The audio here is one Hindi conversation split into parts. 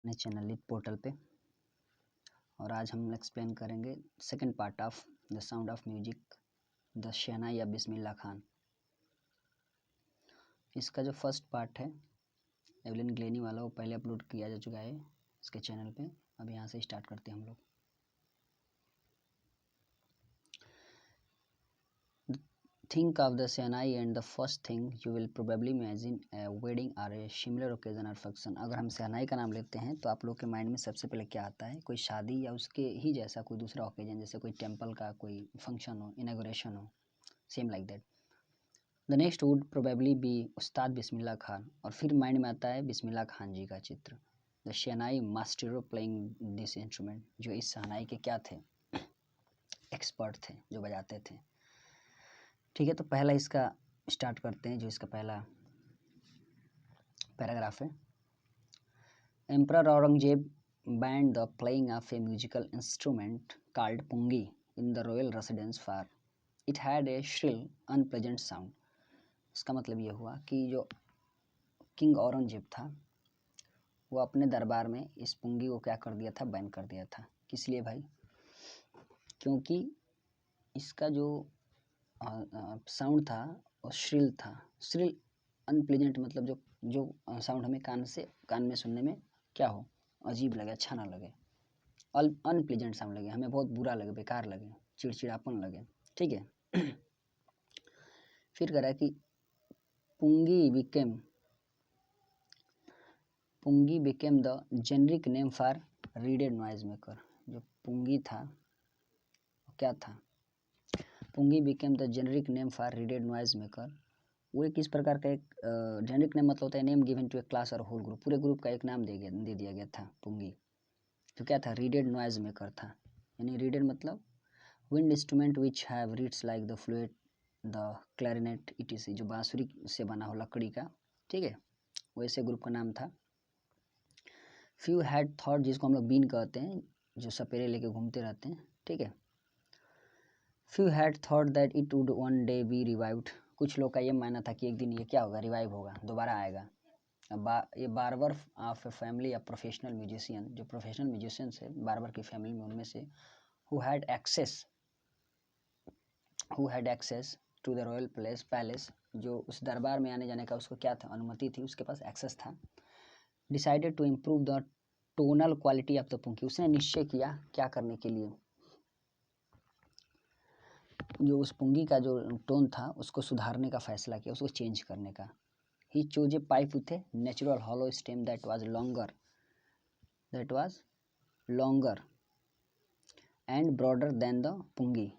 अपने चैनल लिट पोर्टल पे। और आज हम एक्सप्लेन करेंगे second part of the sound of music the shehnai या बिस्मिल्लाह खान। इसका जो फर्स्ट पार्ट है एवलिन ग्लेनी वाला वो पहले अपलोड किया जा चुका है इसके चैनल पे। अब यहाँ से स्टार्ट करते हैं हम लोग। Think of the shehnai and the first thing you will probably imagine a wedding or a similar occasion or function। अगर हम शहनाई का नाम लेते हैं तो आप लोग के माइंड में सबसे पहले क्या आता है? कोई शादी या उसके ही जैसा कोई दूसरा ओकेजन, जैसे कोई टेम्पल का कोई फंक्शन हो, इनागोरेशन हो, same like that. The next would probably be उस्ताद बिस्मिल्लाह खान, और फिर माइंड में आता है बिस्मिल्लाह खान जी का चित्र। द शहनाई मास्टरो प्लेइंग दिस इंस्ट्रूमेंट, जो इस शहनाई के क्या थे? एक्सपर्ट थे, जो बजाते थे। ठीक है, तो पहला इसका स्टार्ट करते हैं। जो इसका पहला पैराग्राफ है, emperor Aurangzeb banned the playing of a musical instrument called pungi in the royal residence for it had a shrill unpleasant sound. इसका मतलब ये हुआ कि जो किंग औरंगजेब था वो अपने दरबार में इस पुंगी को क्या कर दिया था? बैन कर दिया था। किस लिए भाई? क्योंकि इसका जो साउंड था और श्रिल था। श्रिल अनप्लेजेंट मतलब जो साउंड हमें कान में सुनने में क्या हो? अजीब लगे, अच्छा ना लगे, अनप्लेजेंट साउंड लगे, हमें बहुत बुरा लगे, बेकार लगे, चिड़चिड़ापन लगे। ठीक है। फिर कह रहा है कि pungi became the generic name for reeded noise maker. जो पुंगी था क्या था? Pungi became the generic name for reeded noise maker. वो एक इस प्रकार का एक जेनरिक नेम मतलब होता है name given to a class और होल ग्रुप। पूरे ग्रुप का एक नाम दे दिया गया था पुंगी, जो क्या था? रीडेड नॉइज मेकर था। यानी रीडेड मतलब wind instrument which have reads like the flute, the clarinet etc., जो बांसुरी से बना हो लकड़ी का। ठीक है, वैसे ग्रुप का नाम था। फ्यू हैड थॉट, जिसको हम लोग बीन कहते हैं, जो सपेरे लेके घूमते रहते हैं। ठीक है, few had thought that it would one day B revived. कुछ लोग का ये मानना था कि एक दिन ये क्या होगा? रिवाइव होगा, दोबारा आएगा। ये barber of a family of professional musician, जो प्रोफेशनल म्यूजिशियंस है बार्बर की फैमिली में, उनमें से who had access to the royal palace, जो उस दरबार में आने जाने का उसको क्या था? अनुमति थी, उसके पास एक्सेस था। Decided to improve the tonal quality of the pungi. उसने निश्चय किया क्या करने के लिए? जो उस पुंगी का जो टोन था उसको सुधारने का फैसला किया, उसको चेंज करने का। He chose a pipe with a natural hollow stem that was longer and broader than the pungi.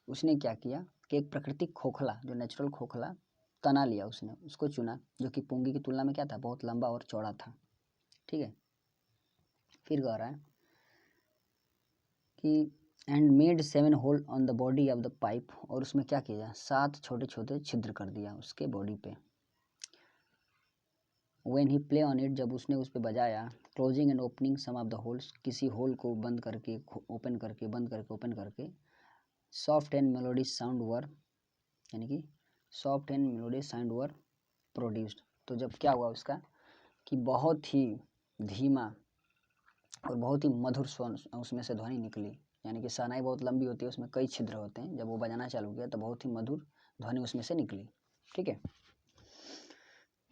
उसने क्या किया कि एक प्राकृतिक खोखला, जो नेचुरल खोखला तना लिया, उसने उसको चुना, जो कि पुंगी की तुलना में क्या था? बहुत लंबा और चौड़ा था। ठीक है, फिर कह रहा है कि and made 7 hole on the body of the pipe, और उसमें क्या किया? 7 छोटे छोटे छिद्र कर दिया उसके बॉडी पे। When he play on it, जब उसने उस पर बजाया, closing and opening some of the holes, किसी होल को बंद करके ओपन करके, बंद करके ओपन करके, soft and melody sound were, यानी कि soft and melody sound were produced. तो जब क्या हुआ उसका कि बहुत ही धीमा और बहुत ही मधुर स्वर उसमें से ध्वनि निकली। यानी कि शहनाई बहुत लंबी होती है, उसमें कई छिद्र होते हैं। जब वो बजाना चालू किया तो बहुत ही मधुर ध्वनि उसमें से निकली। ठीक है,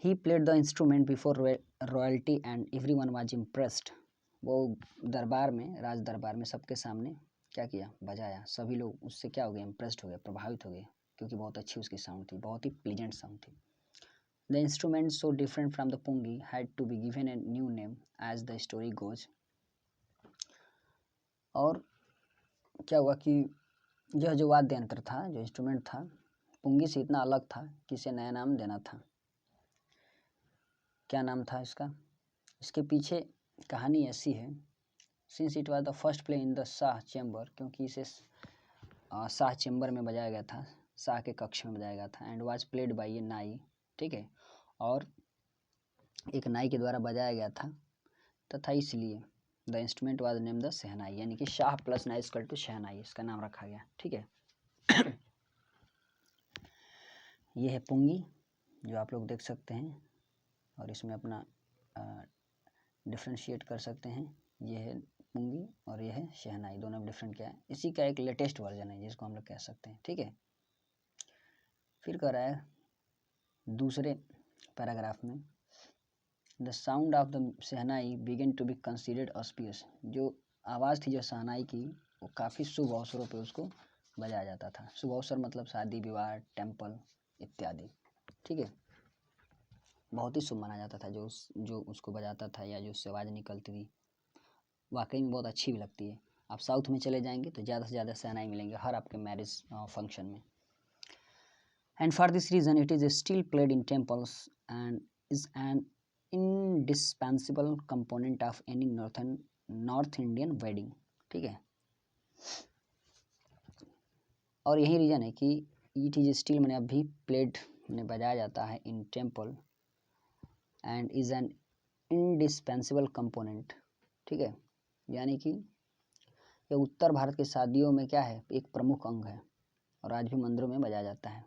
he played the instrument before royalty and everyone was impressed. वो दरबार में, राज दरबार में सबके सामने क्या किया? बजाया। सभी लोग उससे क्या हो गए? इम्प्रेस्ड हो गए, प्रभावित हो गए, क्योंकि बहुत अच्छी उसकी साउंड थी, बहुत ही प्लीजेंट साउंड थी। The instrument so different from the pungi had to be given a new name as the story goes. और क्या हुआ कि यह जो वाद्य यंत्र था, जो इंस्ट्रूमेंट था, पुंगी से इतना अलग था कि इसे नया नाम देना था। क्या नाम था इसका? इसके पीछे कहानी ऐसी है, since it was the first play in the Shah chamber, क्योंकि इसे शाह चैम्बर में बजाया गया था, शाह के कक्ष में बजाया गया था। एंड वाज प्लेड बाय ए नाई, ठीक है, और एक नाई के द्वारा बजाया गया था, तथा इसलिए the instrument was named the shehnai, यानी कि Shah plus nai equal to shehnai, इसका नाम रखा गया। ठीक है, ये है पुंगी, जो आप लोग देख सकते हैं, और इसमें अपना डिफ्रेंशिएट कर सकते हैं। ये है पुंगी और ये है शहनाई, दोनों में डिफरेंट क्या है, इसी का एक लेटेस्ट वर्जन है जिसको हम लोग कह सकते हैं। ठीक है, फिर कह रहा है दूसरे पैराग्राफ में, the sound of the shehnai began to be considered auspicious. जो आवाज़ थी जो शहनाई की, वो काफ़ी शुभ अवसरों पे उसको बजाया जाता था। शुभ अवसर मतलब शादी विवाह, टेम्पल इत्यादि। ठीक है, बहुत ही शुभ माना जाता था जो उसको बजाता था या जो उससे आवाज़ निकलती थी, वाकई में बहुत अच्छी भी लगती है। आप साउथ में चले जाएंगे तो ज़्यादा से ज़्यादा शहनाई मिलेंगे हर आपके मैरिज फंक्शन में। And for this reason it is still played in temples and is an indispensable component of any north Indian wedding. ठीक है, और यही रीज़न है कि इट इज़ स्टिल मैंने अभी प्लेड में बजाया जाता है in temple and is an indispensable component. ठीक है, यानी कि यह उत्तर भारत के शादियों में क्या है, एक प्रमुख अंग है और आज भी मंदिरों में बजाया जाता है।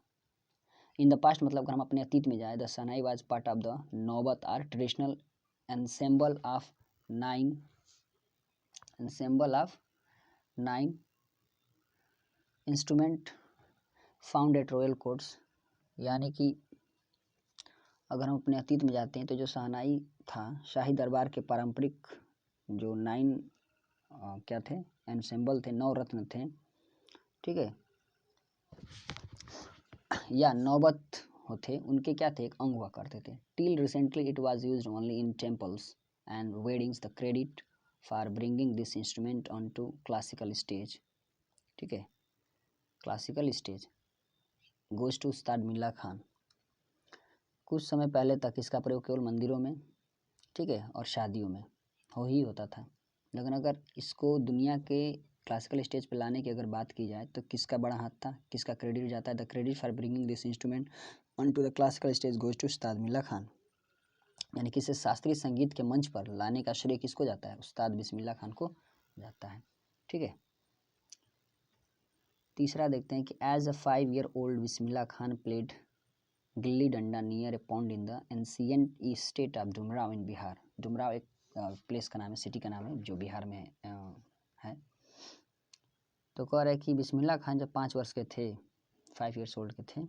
इन द पास्ट मतलब अगर हम अपने अतीत में जाए, the shehnai was part of the naubat or traditional ensemble of nine instrument found at royal courts. यानी कि अगर हम अपने अतीत में जाते हैं तो जो शहनाई था शाही दरबार के पारंपरिक जो 9 क्या थे, एंसेम्बल थे, 9 रत्न थे। ठीक है, या नौबत होते, उनके क्या थे, एक अंग हुआ करते थे। Till recently it was used only in temples and weddings. The credit for bringing this instrument on to classical stage, ठीक है, classical stage goes to Ustad Bismillah Khan. कुछ समय पहले तक इसका प्रयोग केवल मंदिरों में, ठीक है, और शादियों में ही होता था। लेकिन अगर इसको दुनिया के क्लासिकल स्टेज पे लाने की अगर बात की जाए तो किसका बड़ा हाथ था, किसका क्रेडिट जाता है, the credit for bringing this instrument on to the classical stage goes to Ustad Bismillah Khan. यानी कि इसे शास्त्रीय संगीत के मंच पर लाने का श्रेय किसको जाता है, उस्ताद बिस्मिल्लाह खान को जाता है। ठीक है, तीसरा देखते हैं कि as a 5 year old Bismillah Khan played gilli danda near a pond in the ancient state of Dumraon in Bihar. Dumraon एक प्लेस का नाम है, सिटी का नाम है जो बिहार में है। तो कह रहे हैं कि बिस्मिल्लाह खान जब 5 वर्ष के थे, 5 ईयर्स ओल्ड के थे,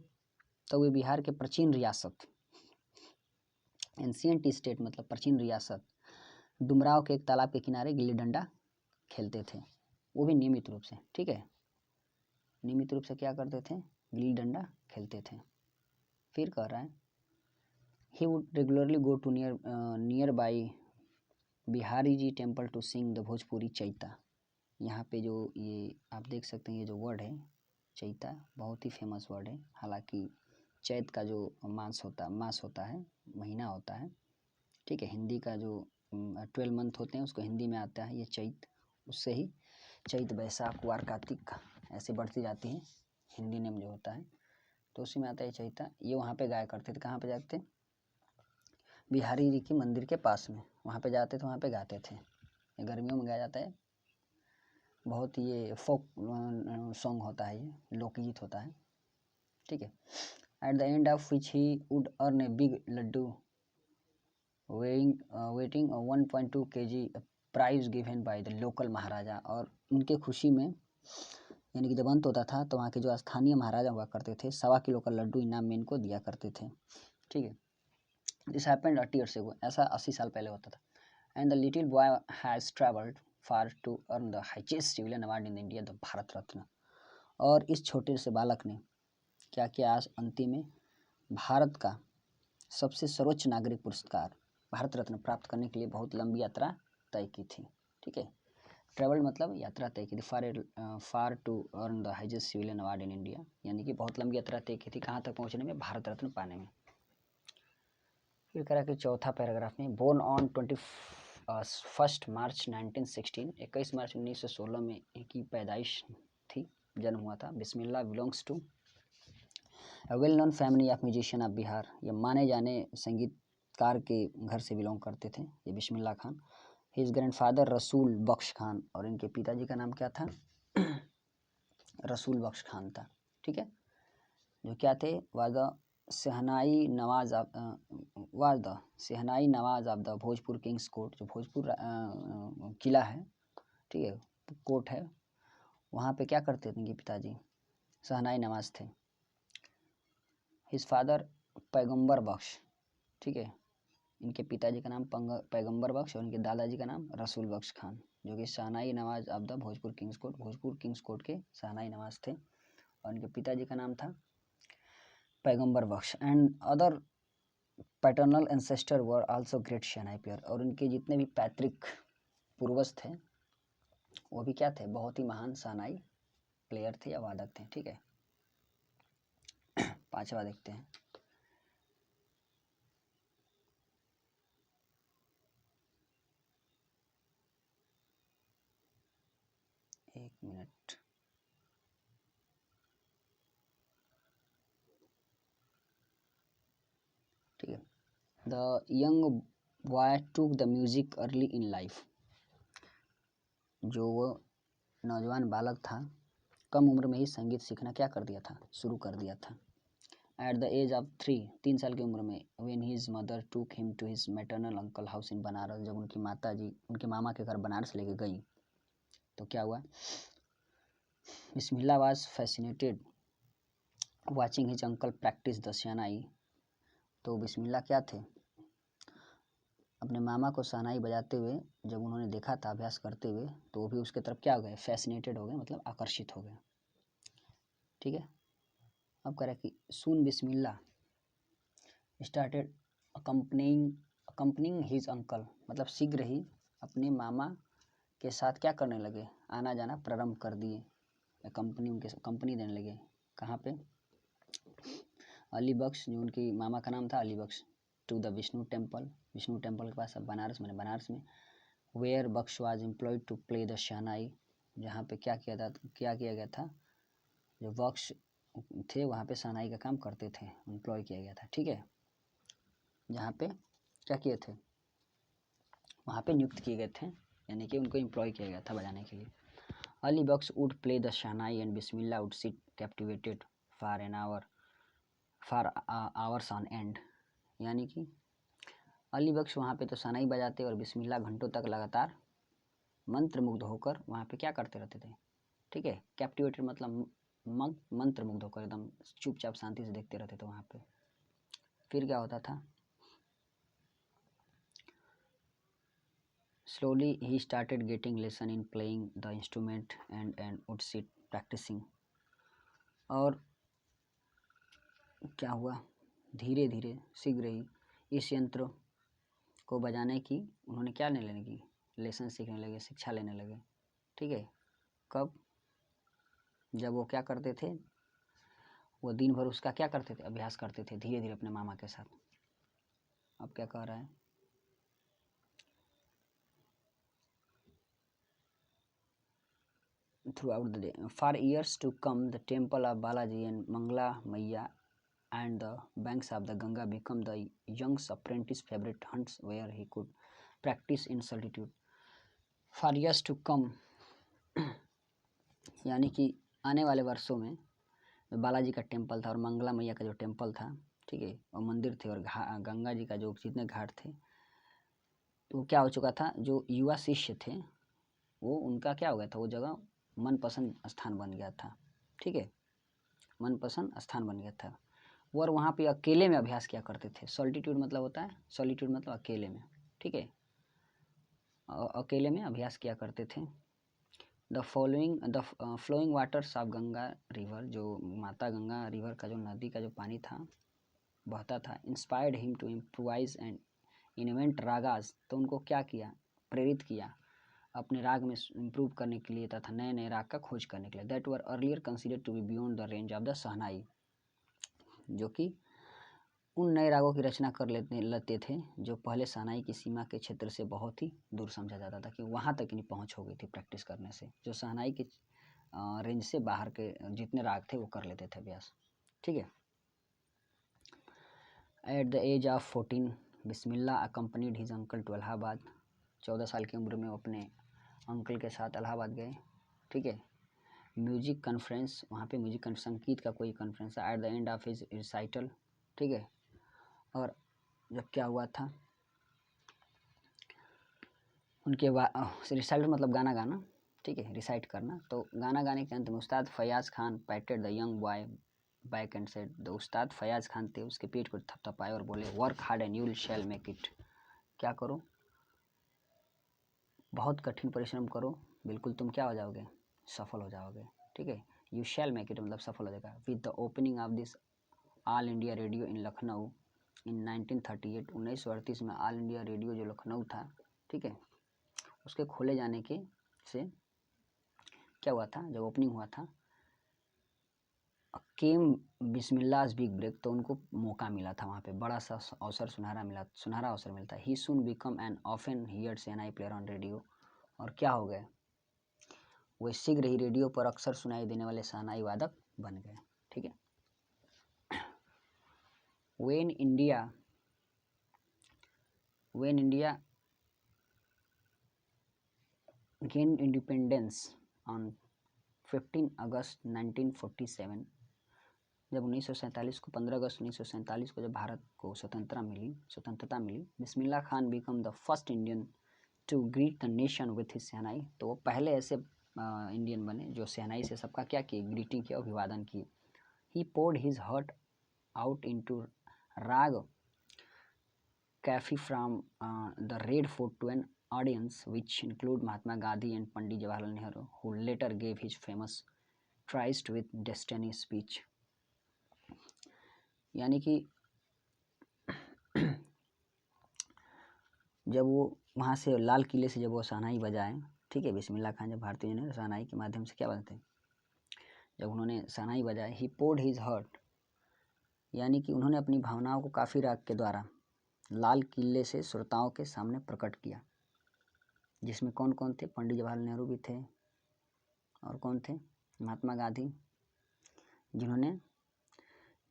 तो वे बिहार के प्राचीन रियासत, एंशिएंट स्टेट मतलब प्राचीन रियासत, डुमराव के एक तालाब के किनारे गिल्ली डंडा खेलते थे, वो भी नियमित रूप से। ठीक है, नियमित रूप से क्या करते थे, गिल्ली डंडा खेलते थे। फिर कह रहा है he would regularly go to nearby Bihari ji temple to sing the Bhojpuri chaita. यहाँ पे जो ये आप देख सकते हैं, ये जो वर्ड है चैता बहुत ही फेमस वर्ड है। हालांकि चैत का जो मास होता है, महीना होता है, ठीक है, हिंदी का जो 12 मंथ होते हैं उसको हिंदी में आता है ये चैत, उससे ही चैत बैसाख कुआर कार्तिक ऐसे बढ़ती जाती है हिंदी नेम जो होता है, तो उसी में आता है चैता। ये वहाँ पे गाया करते थे, कहाँ पे जाते, बिहारी जी के मंदिर के पास में, वहाँ पे जाते थे, वहाँ पे गाते थे। ये गर्मियों में गाया जाता है, बहुत ये फोक सॉन्ग होता है, ये लोकगीत होता है। ठीक है, at the end of which he would earn a big laddu weighing 1.2 kg prize given by the local Maharaja. और उनके खुशी में यानी कि जब अंत होता था तो वहाँ के जो स्थानीय महाराजा हुआ करते थे 1.25 किलो का लड्डू इनाम में इनको दिया करते थे। ठीक है, दिस हैपेंड 80 years ago, ऐसा 80 साल पहले होता था। And the little boy has travelled far to earn the highest civilian award in India, the Bharat Ratna. और इस छोटे से बालक ने क्या किया, आज अंतिम में भारत का सबसे सर्वोच्च नागरिक पुरस्कार भारत रत्न प्राप्त करने के लिए बहुत लंबी यात्रा तय की थी। ठीक है, ट्रेवल मतलब यात्रा तय की थी, far to earn the highest civilian award in India, यानी कि बहुत लंबी यात्रा तय की थी, कहाँ तक पहुँचने में, भारत रत्न पाने में। फिर करा कि चौथा पैराग्राफ में, बोर्न ऑन 21 मार्च 1916, 21 मार्च 1916 में इनकी पैदाइश थी, जन्म हुआ था। Bismillah belongs to well known family of musician of Bihar. ये माने जाने संगीतकार के घर से बिलोंग करते थे ये बिस्मिल्लाह खान। हिज ग्रैंडफादर रसूल बख्श खान, और इनके पिताजी का नाम क्या था, रसूल बख्श खान था। ठीक है, जो क्या थे, was the shehnai Nawaz was the shehnai nawaz of the Bhojpur king's court, जो भोजपुर किला है, ठीक है, कोर्ट है, वहाँ पे क्या करते थे इनके पिताजी? शहनाई नवाज थे। हिज फादर पैगंबर बख्श, ठीक है, इनके पिताजी का नाम पैगंबर बख्श और इनके दादाजी का नाम रसूल बख्श खान, जो कि shehnai nawaz of the Bhojpur king's court के शहनाई नवाज थे, और इनके पिताजी का नाम था Paigambar Bakhsh. And other paternal ancestor were also great shehnai player, और उनके जितने भी पैतृक पूर्वज थे वो भी क्या थे? बहुत ही महान शहनाई प्लेयर थे या वादक थे, ठीक है। पांचवा देखते हैं। एक मिनट, ठीक है। The young boy took the music early in life, जो वो नौजवान बालक था कम उम्र में ही संगीत सीखना क्या कर दिया था? शुरू कर दिया था। एट द एज ऑफ 3 साल की उम्र में, when his mother took him to his maternal uncle house in Banaras, जब उनकी माता जी उनके मामा के घर बनारस लेके गई तो क्या हुआ? Bismillah was fascinated watching his uncle practise the shehnai, तो बिस्मिल्लाह क्या थे? अपने मामा को शहनाई बजाते हुए जब उन्होंने देखा था अभ्यास करते हुए, तो वो भी उसके तरफ क्या हो गए? फैसिनेटेड हो गए, मतलब आकर्षित हो गए, ठीक है। अब कह रहा है कि सून बिस्मिल्लाह स्टार्टेड अकम्पनिंग हिज अंकल, मतलब शीघ्र ही अपने मामा के साथ क्या करने लगे? आना जाना प्रारंभ कर दिए, उनके कंपनी देने लगे। कहाँ पे? अली बख्श, जो उनकी मामा का नाम था Ali Bakhsh, to the Vishnu temple के पास, अब बनारस में, where Bakhsh was employed to play the shehnai, जहाँ पे क्या किया गया था? जो बख्श थे वहाँ पे शहनाई का काम करते थे, एम्प्लॉय किया गया था, ठीक है। जहाँ पे क्या किए थे? वहाँ पे नियुक्त किए गए थे, यानी कि उनको एम्प्लॉय किया गया था बजाने के लिए। Ali Bakhsh would play the shehnai and Bismillah would sit captivated for hours on end, यानी कि अली बख्श वहाँ पे तो शहनाई बजाते और बिस्मिल्लाह घंटों तक लगातार मंत्रमुग्ध होकर वहाँ पे क्या करते रहते थे, ठीक है। कैप्टिवेटेड मतलब मंत्रमुग्ध होकर एकदम चुपचाप शांति से देखते रहते थे वहाँ पे। फिर क्या होता था? Slowly he started getting lesson in playing the instrument and would sit practicing, और क्या हुआ? धीरे धीरे शीघ्र ही इस यंत्र को बजाने की उन्होंने क्या लेने लगी? लेसन सीखने लगे, शिक्षा लेने लगे, ठीक है। कब? जब वो क्या करते थे? वो दिन भर उसका क्या करते थे? अभ्यास करते थे धीरे धीरे अपने मामा के साथ। अब क्या कह रहा है? Throughout the day, for years to come, the temple of Balaji and Mangla Maiya and the banks of the Ganga become the young's apprentice favorite hunts where he could practice in solitude. For years to come, यानी कि आने वाले वर्षों में जो बालाजी का टेम्पल था और मंगला मैया का जो टेम्पल था, ठीक है, और मंदिर थे और गंगा जी का जो जितने घाट थे, तो क्या हो चुका था? जो युवा शिष्य थे वो उनका क्या हो गया था? वो जगह मनपसंद स्थान बन गया था, ठीक है, मनपसंद स्थान बन गया था। वो और वहाँ पे अकेले में अभ्यास किया करते थे। सॉलिट्यूड मतलब होता है, सॉलिट्यूड मतलब अकेले में, ठीक है, अकेले में अभ्यास किया करते थे। The flowing waters of Ganga river, जो माता गंगा रिवर का जो नदी का जो पानी था बहता था, inspired him to improvise and invent ragas, तो उनको क्या किया? प्रेरित किया अपने राग में इम्प्रूव करने के लिए तथा नए नए राग का खोज करने के लिए। That were earlier considered to be beyond the range of the shehnai, जो कि उन नए रागों की रचना कर लेते थे जो पहले शहनाई की सीमा के क्षेत्र से बहुत ही दूर समझा जाता था, कि वहाँ तक नहीं पहुँच हो गई थी प्रैक्टिस करने से, जो शहनाई की रेंज से बाहर के जितने राग थे वो कर लेते थे अभ्यास, ठीक है। At the age of 14, Bismillah accompanied his uncle to Allahabad, 14 साल की उम्र में वो अपने अंकल के साथ इलाहाबाद गए, ठीक है। म्यूजिक कॉन्फ्रेंस, वहाँ पे म्यूजिक संगीत का कोई कॉन्फ्रेंस था। Eight the end of his recital, ठीक है। और जब क्या हुआ था उनके बाद रिसाइट मतलब गाना गाना, ठीक है, रिसाइट करना। तो गाना गाने के अंत में उस्ताद Fayaz Khan पैटेड the young boy back and said, the उस्ताद फयाज़ खान थे, उसके पीठ को थपथपाए और बोले work hard and you shall make it, क्या करो, बहुत कठिन परिश्रम करो, बिल्कुल तुम क्या हो जाओगे, सफल हो जाओगे, ठीक है। यू शैल मेक इट मतलब सफल हो जाएगा। With the opening of this All India Radio in Lucknow in 1938, 1938 में ऑल इंडिया रेडियो जो लखनऊ था, ठीक है, उसके खोले जाने के से क्या हुआ था, जब ओपनिंग हुआ था केम बिस्मिल्लाह's बिग ब्रेक, तो उनको मौका मिला था वहाँ पे, बड़ा सा अवसर सुनहरा अवसर मिलता है। He soon became an often heard shehnai player on radio, और क्या हो गए, वे शीघ्र ही रेडियो पर अक्सर सुनाई देने वाले शहनाई वादक बन गए, ठीक है। When India gained independence on 15 अगस्त 1947, जब 1947 को 15 अगस्त 1947 को जब भारत को स्वतंत्रता मिली, Bismillah Khan became the first Indian to greet the nation with his shehnai, तो वो पहले ऐसे इंडियन बने जो शहनाई से सबका क्या किए, ग्रीटिंग किया, अभिवादन किए। He poured his heart out into raag Kafi from the Red Fort to an audience which include Mahatma Gandhi and Pandit Jawaharlal Nehru, who later gave his famous Tryst with Destiny speech। यानी कि जब वो वहाँ से लाल किले से जब वो शहनाई बजाए, ठीक है, बिस्मिल्लाह खान जब भारतीय ने शहनाई के माध्यम से क्या बजाते हैं, जब उन्होंने शहनाई बजाए, ही पोर्ड हिज हार्ट, यानी कि उन्होंने अपनी भावनाओं को काफ़ी राग के द्वारा लाल किले से श्रोताओं के सामने प्रकट किया, जिसमें कौन कौन थे, पंडित जवाहरलाल नेहरू भी थे, और कौन थे, महात्मा गांधी, जिन्होंने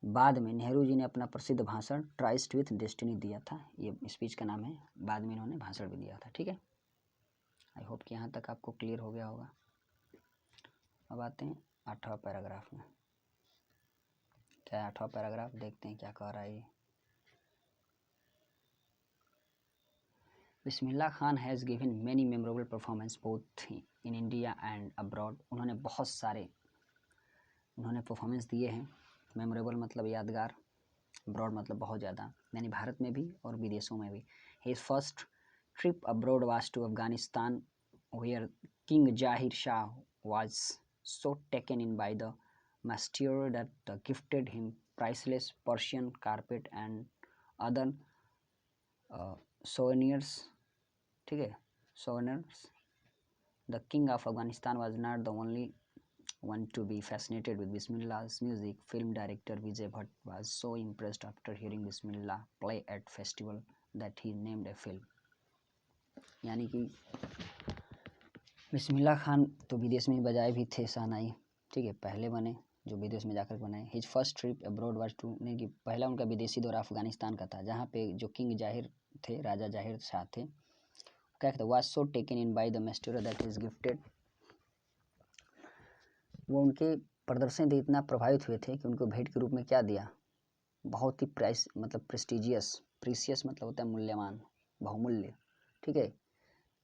बाद में नेहरू जी ने अपना प्रसिद्ध भाषण ट्राइस्ट विथ डेस्टिनी दिया था, ये स्पीच का नाम है, बाद में इन्होंने भाषण भी दिया था, ठीक है। आई होप कि यहाँ तक आपको क्लियर हो गया होगा। अब आते हैं 8वां पैराग्राफ में। क्या है 8वां पैराग्राफ, देखते हैं क्या कह रहा है ये। Bismillah Khan has given many memorable performance both in India and abroad, उन्होंने बहुत सारे परफॉर्मेंस दिए हैं, मेमोरेबल मतलब यादगार, अब्रॉड मतलब बहुत ज़्यादा, यानी भारत में भी और विदेशों में भी। His first trip abroad was to Afghanistan where king Zahir Shah was so taken in by the master that gifted him priceless Persian carpet and other souvenirs, ठीक है, souvenirs। The king of Afghanistan was not the only one to be fascinated with Bismillah's music. Film director Vijay Bhatt was so impressed after hearing Bismillah play at festival that he named a film। यानी कि बिस्मिल्लाह खान तो विदेश में बजाए भी थे शहनाई, ठीक है, पहले बने जो विदेश में जाकर बनाए। His first trip abroad was to, यानी कि पहला उनका विदेशी दौरा अफगानिस्तान का था, जहाँ पे जो किंग जाहिर थे, राजा जाहिर शाह थे, क्या कहते, was so taken in by the मेस्टर that is gifted, वो उनके प्रदर्शन से इतना प्रभावित हुए थे कि उनको भेंट के रूप में क्या दिया, बहुत ही प्राइस मतलब प्रीसियस मतलब होता है मूल्यवान, बहुमूल्य, ठीक है,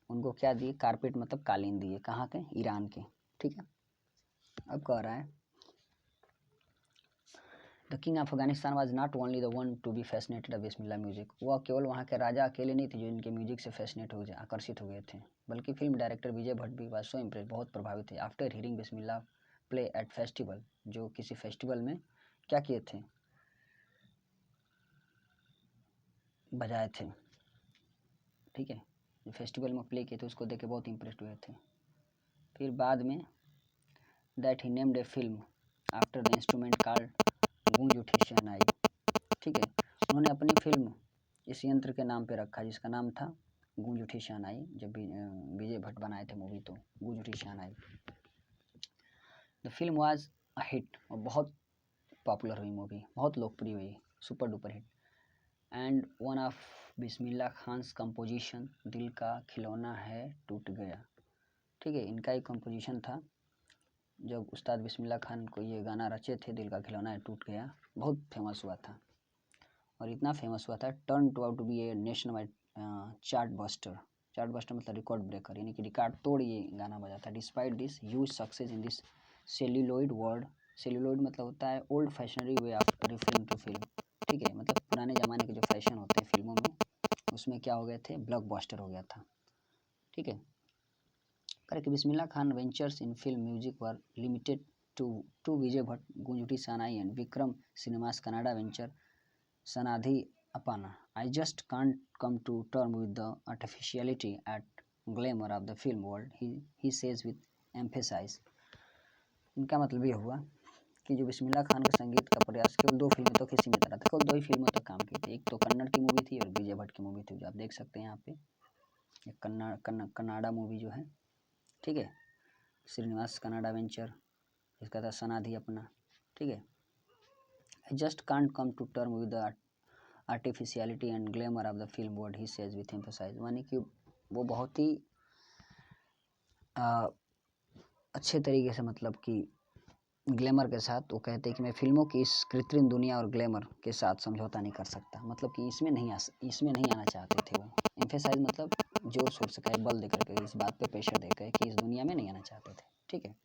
उनको क्या दिए, कारपेट मतलब कालीन दिए, कहाँ के, ईरान के, ठीक है। अब कह रहा है the king of Afghanistan was not only the one to be fascinated Bismillah music, वह केवल वहाँ के राजा अकेले नहीं थे जो इनके म्यूजिक से फैसिनेट हो गए, आकर्षित हो गए थे, बल्कि फिल्म डायरेक्टर विजय भट्ट भी वाज सो इम्प्रेस, बहुत प्रभावित थे। After hearing Bismillah play at festival, जो किसी फेस्टिवल में क्या किए थे, बजाए थे, ठीक है, जो फेस्टिवल में प्ले किए थे उसको देख के बहुत इम्प्रेस्ड हुए थे। फिर बाद में that he named a film after the instrument called गूंज उठी शहनाई, ठीक है, उन्होंने अपनी फिल्म इस यंत्र के नाम पे रखा जिसका नाम था गूंज उठी शहनाई, जब भी विजय भट्ट बनाए थे मूवी तो Goonj Uthi Shehnai. The film was a hit, और बहुत पॉपुलर हुई मूवी, बहुत लोकप्रिय हुई, super duper hit. And one of Bismillah Khan's composition Dil Ka खिलौना है टूट गया, ठीक है, इनका एक कंपोजिशन था, जब उस्ताद बिस्मिल्लाह खान को ये गाना रचे थे, दिल का खिलौना है टूट गया, बहुत फेमस हुआ था। और इतना फेमस हुआ था, turn to out to be a national wide chart buster मतलब रिकॉर्ड ब्रेकर, यानी कि रिकॉर्ड तोड़ ये गाना बजा था। Despite this huge success in this celluloid world, celluloid मतलब होता है old fashioned way of referring to film, ठीक है, मतलब पुराने ज़माने के जो फैशन होते हैं फिल्मों में, उसमें क्या हो गए थे, ब्लॉकबस्टर हो गया था, ठीक है। Correct. Bismillah Khan ventures in film music वर लिमिटेड टू विजय भट्ट, गुंजुटी सानाई and Vikram cinemas Canada venture सनाधि अपाना। I just can't come to terms with the artificiality and glamour of the film world, he says with emphasis. इनका मतलब ये हुआ कि जो बिस्मिल्लाह खान के संगीत का प्रयास केवल 2 फिल्मों तक ही सीमित रहा था, केवल 2 ही फिल्मों तक काम किए थे। एक तो कन्नड़ की मूवी थी और विजय भट्ट की मूवी थी, जो आप देख सकते हैं यहाँ पे, एक कन्नाडा मूवी जो है, ठीक है, श्रीनिवास कनाडा वेंचर, इसका था सनाधि अपना, ठीक है। I just can't come to terms with the artificiality and glamour of the film world, he says with emphasize, मानी कि वो बहुत ही अच्छे तरीके से, मतलब कि ग्लैमर के साथ वो कहते हैं कि मैं फिल्मों की इस कृत्रिम दुनिया और ग्लैमर के साथ समझौता नहीं कर सकता, मतलब कि इसमें नहीं आना चाहते थे वो। एम्फेसाइज मतलब जोर शोर से कहे, बल देकर के, इस बात पे प्रेशर देकर कि इस दुनिया में नहीं आना चाहते थे, ठीक है।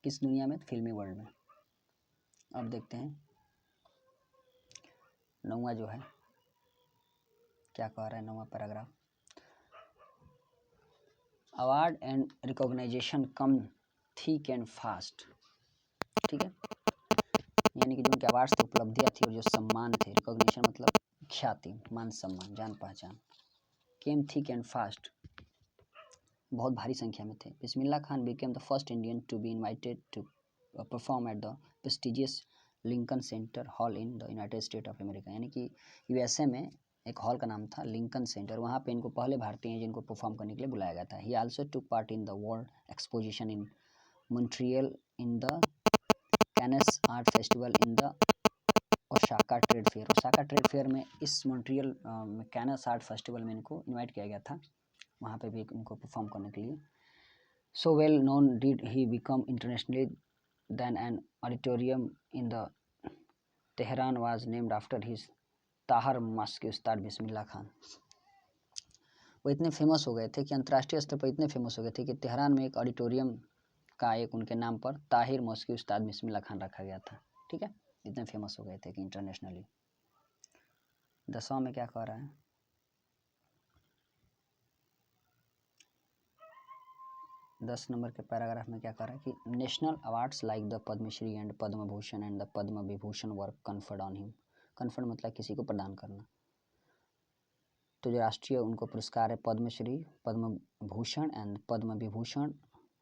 किस दुनिया में? फिल्मी वर्ल्ड में। अब देखते हैं 9वां जो है क्या कह रहा है, 9वां paragraph. Award and recognition come thick and fast, ठीक है, यानी कि जो उनके अवार्ड्स थे, उपलब्धियाँ थी और जो सम्मान थे, रिकॉग्निशन मतलब ख्याति, मान सम्मान, जान पहचान, केम थिक एंड फास्ट, बहुत भारी संख्या में थे। Bismillah Khan became the first Indian to be invited to perform at the prestigious Lincoln Center hall in the United State of America, यानी कि यूएसए में एक हॉल का नाम था लिंकन सेंटर, वहाँ पे इनको पहले भारतीय हैं जिनको परफॉर्म करने के लिए बुलाया गया था। He also took part in the world exposition in Montreal, in the Cannes art festival, in the Osaka trade fair, Osaka trade fair में, इस मॉन्ट्रियल कैनस आर्ट फेस्टिवल में इनको इनवाइट किया गया था, वहाँ पे भी इनको परफॉर्म करने के लिए। So well known did he become internationally than an auditorium in the Tehran was named after his ताहर मस्क के उस्ताद बिस्मिल्लाह खान। वो इतने फेमस हो गए थे कि अंतर्राष्ट्रीय स्तर पर इतने फेमस हो गए थे कि तेहरान में एक ऑडिटोरियम का एक उनके नाम पर ताहिर मस्की उस्ताद बिस्मिल्लाह खान रखा गया था, ठीक है, इतने फेमस हो गए थे कि इंटरनेशनली। 10वां में क्या कह रहा है, दस नंबर के पैराग्राफ में क्या कह रहा है कि national awards like the Padma Shri and Padma Bhushan and the Padma Vibhushan were conferred on him, conferred मतलब किसी को प्रदान करना, तो जो राष्ट्रीय उनको पुरस्कार है पद्मश्री, पद्म भूषण एंड पद्म विभूषण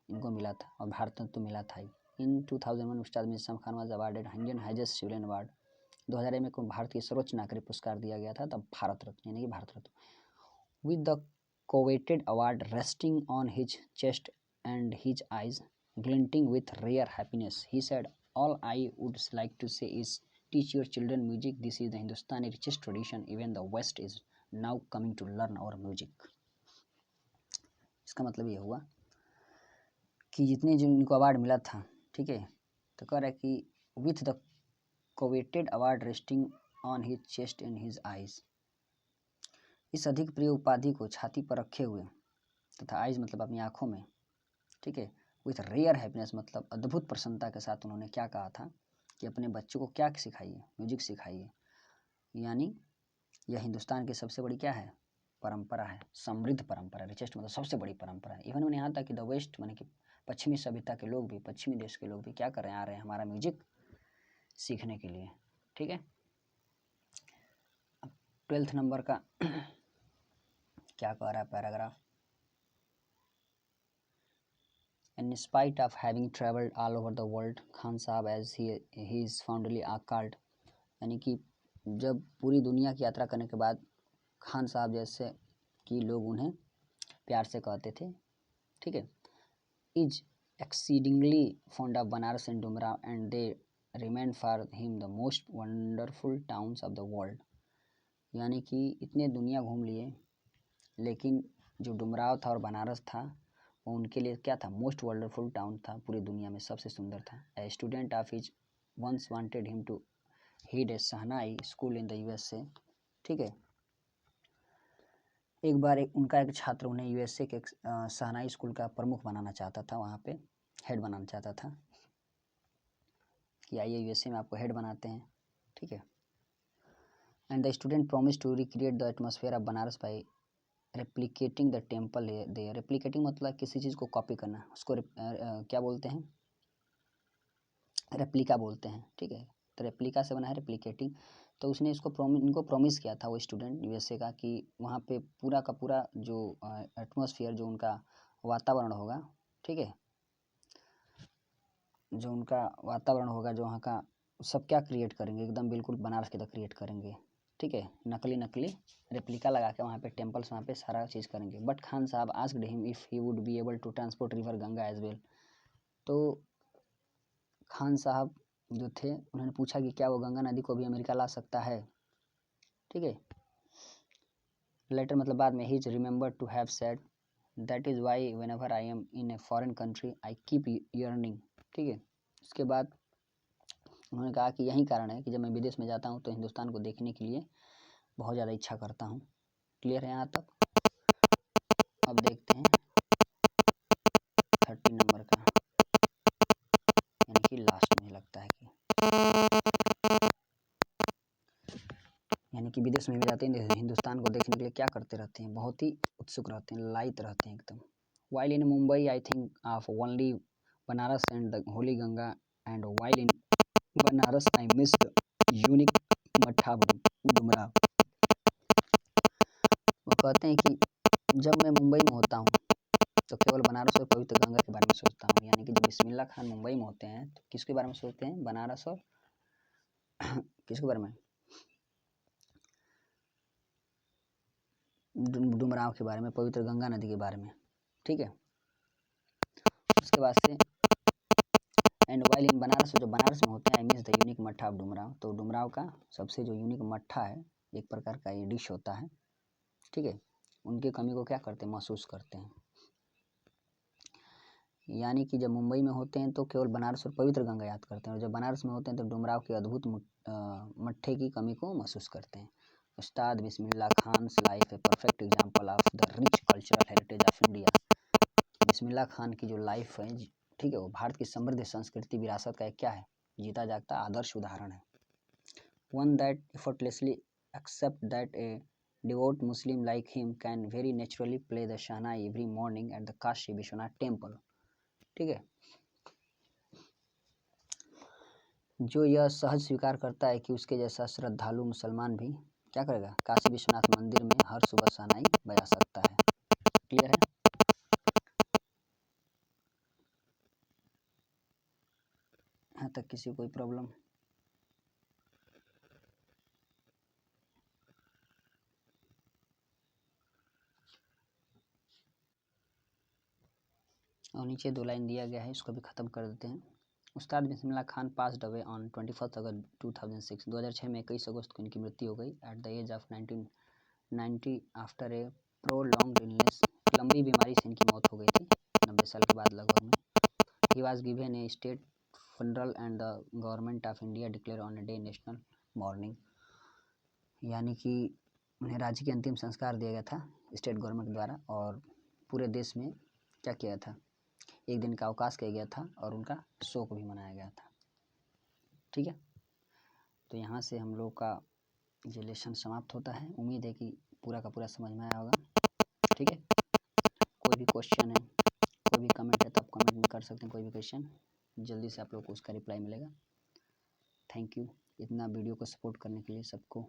इनको मिला था, और भारत रत्न तो मिला था ही। इन 2001 उस्ताद Mirza Khan was awarded Indian highest civilian award, 2001 में को भारत के सर्वोच्च नागरिक पुरस्कार दिया गया था, तब भारत रत्न, यानी कि Bharat Ratna. With the coveted award resting on his chest and his eyes glinting with rare happiness, he said, all I would like to say is teach your children music, this is the Hindustani richest tradition, even the West is now coming to learn our music। इसका मतलब ये हुआ कि जितने जो इनको अवार्ड मिला था, ठीक है, तो कह रहा है कि with the coveted award resting on his chest and his eyes, इस अधिक प्रिय उपाधि को छाती पर रखे हुए तथा आइज मतलब अपनी आँखों में, ठीक है, विथ रेयर हैप्पीनेस मतलब अद्भुत प्रसन्नता के साथ उन्होंने क्या कहा था कि अपने बच्चों को क्या सिखाइए, म्यूजिक सिखाइए, यानी यह हिंदुस्तान की सबसे बड़ी क्या है, परंपरा है, समृद्ध परंपरा, रिचेस्ट मतलब सबसे बड़ी परंपरा है। इवन मैंने यहाँ तक कि द वेस्ट माने कि पश्चिमी सभ्यता के लोग भी, पश्चिमी देश के लोग भी क्या कर रहे हैं, आ रहे हैं हमारा म्यूजिक सीखने के लिए, ठीक है। अब 12th नंबर का क्या कह रहा है paragraph, In spite of having traveled all over the world, Khan साहब as he is fondly called, यानी कि जब पूरी दुनिया की यात्रा करने के बाद खान साहब जैसे कि लोग उन्हें प्यार से कहते थे, ठीक है, is exceedingly fond of Banaras and Dumraon and they remain for him the most wonderful towns of the world, यानी कि इतने दुनिया घूम लिए लेकिन जो डुमराव था और बनारस था वो उनके लिए क्या था, मोस्ट वंडरफुल टाउन था, पूरी दुनिया में सबसे सुंदर था। A student of his once wanted him to head a shehnai school in the USA। ठीक है, एक बार उनका एक छात्र उन्हें USA के शहनाई स्कूल का प्रमुख बनाना चाहता था, वहाँ पे हेड बनाना चाहता था कि आइए USA में आपको हेड बनाते हैं। ठीक है, and the student promise to recreate the atmosphere of Banaras by replicating the temple there. Replicating मतलब किसी चीज़ को कॉपी करना, उसको क्या बोलते हैं, रेप्लिका बोलते हैं। ठीक है, तो रेप्लिका से बना है रेप्लिकेटिंग। तो उसने इनको प्रॉमिस किया था वो स्टूडेंट USA का कि वहाँ पे पूरा का पूरा जो एटमॉस्फेयर, जो उनका वातावरण होगा, ठीक है, जो उनका वातावरण होगा, जो वहाँ का सब क्या क्रिएट करेंगे, एकदम बिल्कुल बनारस की तरह क्रिएट करेंगे। ठीक है, नकली रेप्लिका लगा के वहाँ पे टेम्पल्स, वहाँ पे सारा चीज़ करेंगे। But Khan sahab asked him if he would be able to transport river Ganga as well. तो खान साहब जो थे उन्होंने पूछा कि क्या वो गंगा नदी को भी अमेरिका ला सकता है। ठीक है, लेटर मतलब बाद में, he is remember to have said that is why whenever I am in a foreign country I keep yearning. ठीक है, उसके बाद उन्होंने कहा कि यही कारण है कि जब मैं विदेश में जाता हूँ तो हिंदुस्तान को देखने के लिए बहुत ज़्यादा इच्छा करता हूँ। क्लियर है यहाँ तक? अब देखते हैं 30 नंबर का, यानी कि लास्ट में लगता है कि यानी कि विदेश में भी जाते हैं, हिंदुस्तान को देखने के लिए क्या करते रहते हैं, बहुत ही उत्सुक रहते हैं, लाइत रहते हैं एकदम। While in Mumbai I think of only Banaras and the Holi Ganga, and while in Banaras I miss the unique मठा डुमरा। वो कहते हैं कि जब मैं मुंबई में होता हूँ तो केवल बनारस और पवित्र गंगा के बारे में सोचता हूँ। यानी कि जब बिस्मिल्लाह खान मुंबई में होते हैं तो किसके बारे में सोचते हैं, बनारस और किसके बारे में, डुमराव के बारे में, पवित्र गंगा नदी के बारे में। ठीक है, उसके बाद से एंड वाइल इन बनारस, जो बनारस में होते हैं, आई मिस द यूनिक मट्ठा ऑफ डुमराव। तो डुमराव का सबसे जो यूनिक मट्ठा है, एक प्रकार का ये डिश होता है। ठीक है, उनकी कमी को क्या करते हैं, महसूस करते हैं। यानी कि जब मुंबई में होते हैं तो केवल बनारस और पवित्र गंगा याद करते हैं, और जब बनारस में होते हैं तो डुमराव के अद्भुत मट्ठे की कमी को महसूस करते हैं। Ustad Bismillah Khan's life a perfect example of the rich cultural heritage of India. Bismillah Khan की जो लाइफ है, ठीक है, वो भारत की समृद्ध संस्कृति विरासत का एक क्या है, जीता जागता आदर्श उदाहरण है। One that effortlessly accept that a devout Muslim like him can very naturally play the Shahnai every morning at the Kashi Vishwanath temple। ठीक है, जो यह सहज स्वीकार करता है कि उसके जैसा श्रद्धालु मुसलमान भी क्या करेगा, काशी विश्वनाथ मंदिर में हर सुबह शहनाई बजा सकता है। क्लियर है? यहाँ तक किसी को कोई प्रॉब्लम? और नीचे 2 लाइन दिया गया है, इसको भी ख़त्म कर देते हैं। Ustad Bismillah Khan passed away on 21 अगस्त 2006। 2006 में 21 अगस्त को इनकी मृत्यु हो गई at the age of 1990 after a prolonged illness. लंबी बीमारी से इनकी मौत हो गई थी 90 साल के बाद लगभग में। He was given A state funeral and the government of India declare on a day national morning. यानी कि उन्हें राज्य के अंतिम संस्कार दिया गया था स्टेट गवर्नमेंट द्वारा, और पूरे देश में क्या किया था, एक दिन का अवकाश किया गया था और उनका शोक भी मनाया गया था। ठीक है, तो यहाँ से हम लोग का जो लेसन समाप्त होता है। उम्मीद है कि पूरा का पूरा समझ में आया होगा। ठीक है, कोई भी क्वेश्चन है, कोई भी कमेंट है तो आप कमेंट में कर सकते हैं, कोई भी क्वेश्चन, जल्दी से आप लोग को उसका रिप्लाई मिलेगा। थैंक यू इतना वीडियो को सपोर्ट करने के लिए सबको।